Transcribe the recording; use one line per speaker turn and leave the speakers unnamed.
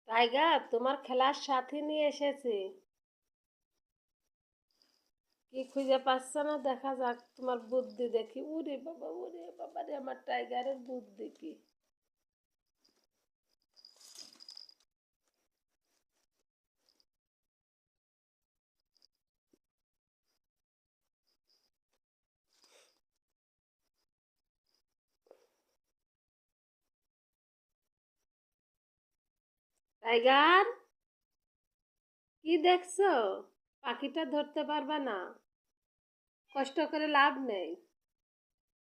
Tiger, তোমার খেলার সাথী নিয়ে এসেছি। কি খুঁজে পাচ্ছ না? দেখা যাক তোমার বুদ্ধি দেখি। উরে বাবা রে, আমার টাইগারের বুদ্ধি কি! টাইগার, কি দেখছো? পাখিটা ধরতে পারবে না, কষ্ট করে লাভ নেই।